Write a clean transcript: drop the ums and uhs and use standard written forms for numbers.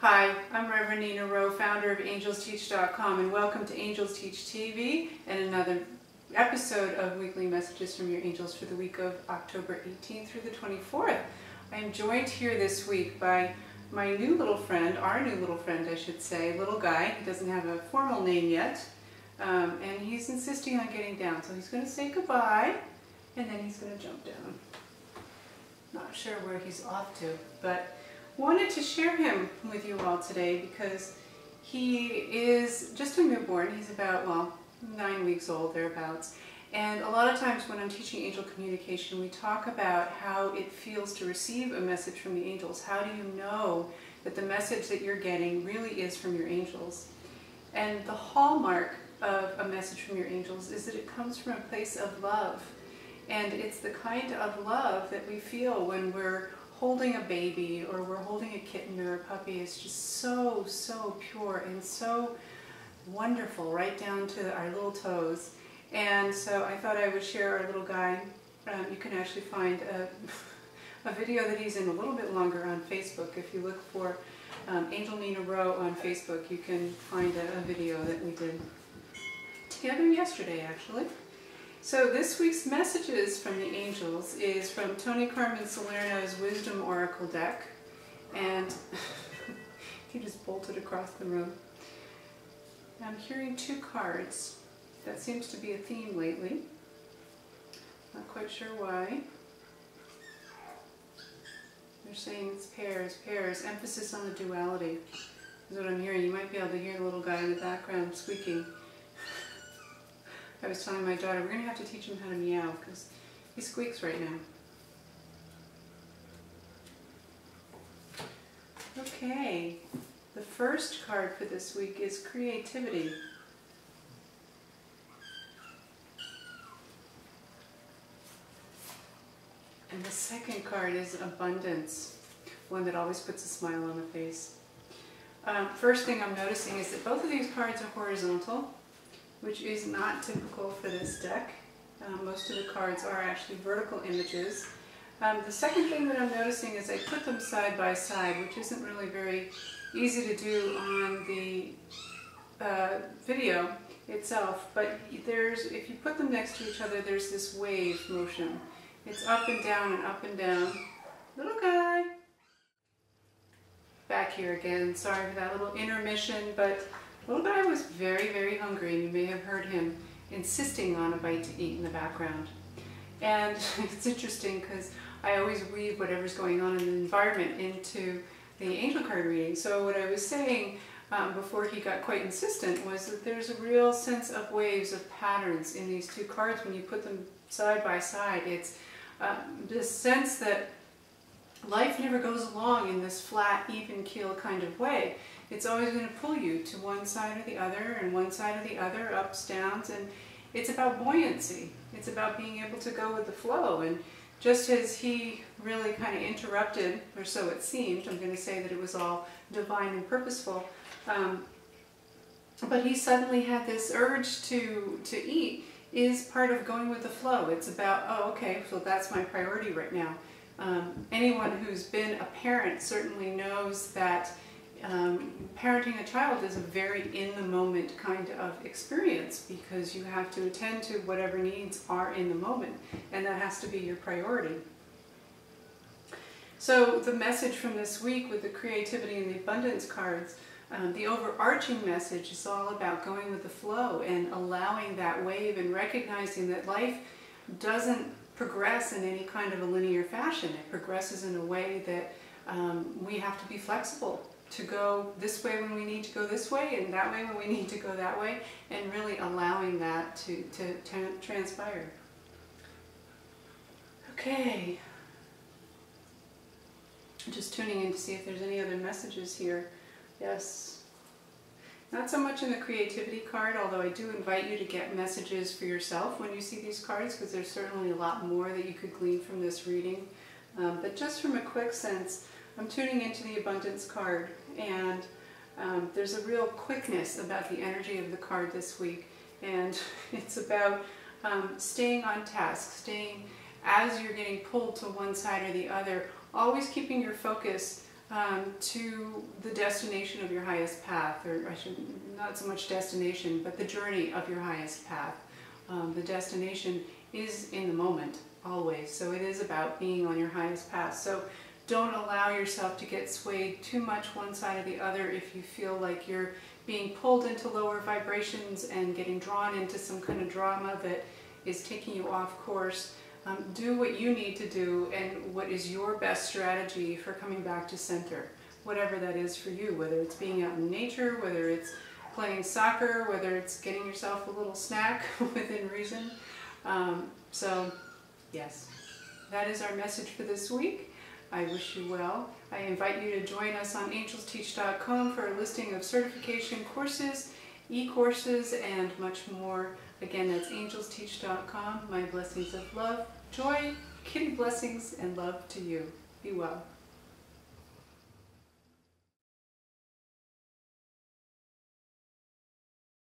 Hi, I'm Reverend Nina Rowe, founder of AngelsTeach.com, and welcome to AngelsTeach TV and another episode of Weekly Messages from Your Angels for the week of October 18th through the 24th. I am joined here this week by my new little friend, our new little friend I should say, little guy. He doesn't have a formal name yet, and he's insisting on getting down. So he's going to say goodbye, and then he's going to jump down. Not sure where he's off to, but wanted to share him with you all today because he is just a newborn. He's about, well, 9 weeks old, thereabouts. And a lot of times when I'm teaching angel communication, we talk about how it feels to receive a message from the angels. How do you know that the message that you're getting really is from your angels? And the hallmark of a message from your angels is that it comes from a place of love. And it's the kind of love that we feel when we're holding a baby or we're holding a kitten or a puppy. Is just so, so pure and so wonderful, right down to our little toes. And so I thought I would share our little guy. You can actually find a video that he's in a little bit longer on Facebook. If you look for Angel Nina Rowe on Facebook, you can find a video that we did together yesterday, actually. So this week's messages from the angels is from Tony Carmen Salerno's Wisdom Oracle deck, and he just bolted across the room. I'm hearing two cards. That seems to be a theme lately. Not quite sure why. They're saying it's pairs, pairs, emphasis on the duality is what I'm hearing. You might be able to hear the little guy in the background squeaking. I was telling my daughter, we're going to have to teach him how to meow because he squeaks right now. Okay, the first card for this week is creativity. And the second card is abundance, one that always puts a smile on the face. First thing I'm noticing is that both of these cards are horizontal, which is not typical for this deck. Most of the cards are actually vertical images. The second thing that I'm noticing is I put them side by side, which isn't really very easy to do on the video itself, but if you put them next to each other, there's this wave motion. It's up and down and up and down. Little guy. Back here again, sorry for that little intermission, but little guy was very, very hungry, and you may have heard him insisting on a bite to eat in the background. And it's interesting because I always weave whatever's going on in the environment into the angel card reading. So what I was saying before he got quite insistent was that there's a real sense of waves, of patterns in these two cards when you put them side by side. It's this sense that life never goes along in this flat, even keel kind of way. It's always going to pull you to one side or the other, and one side or the other, ups, downs, and it's about buoyancy. It's about being able to go with the flow. And just as he really kind of interrupted, or so it seemed, I'm going to say that it was all divine and purposeful, but he suddenly had this urge to eat, is part of going with the flow. It's about, oh, okay, so that's my priority right now. Anyone who's been a parent certainly knows that parenting a child is a very in-the-moment kind of experience because you have to attend to whatever needs are in the moment, and that has to be your priority. So the message from this week with the creativity and the abundance cards, the overarching message is all about going with the flow and allowing that wave and recognizing that life doesn't progress in any kind of a linear fashion. It progresses in a way that we have to be flexible to go this way when we need to go this way and that way when we need to go that way, and really allowing that to transpire. Okay. I'm just tuning in to see if there's any other messages here. Yes. Not so much in the creativity card, although I do invite you to get messages for yourself when you see these cards, because there's certainly a lot more that you could glean from this reading. But just from a quick sense, I'm tuning into the abundance card, and there's a real quickness about the energy of the card this week, and it's about staying on task, staying as you're getting pulled to one side or the other, always keeping your focus to the destination of your highest path, or I should not so much destination, but the journey of your highest path. The destination is in the moment, always, so it is about being on your highest path. So don't allow yourself to get swayed too much one side or the other if you feel like you're being pulled into lower vibrations and getting drawn into some kind of drama that is taking you off course. Do what you need to do and what is your best strategy for coming back to center, whatever that is for you, whether it's being out in nature, whether it's playing soccer, whether it's getting yourself a little snack within reason. So yes, that is our message for this week. I wish you well. I invite you to join us on AngelsTeach.com for a listing of certification courses, e-courses, and much more. Again, that's AngelsTeach.com. My blessings of love, joy, kitty blessings, and love to you. Be well.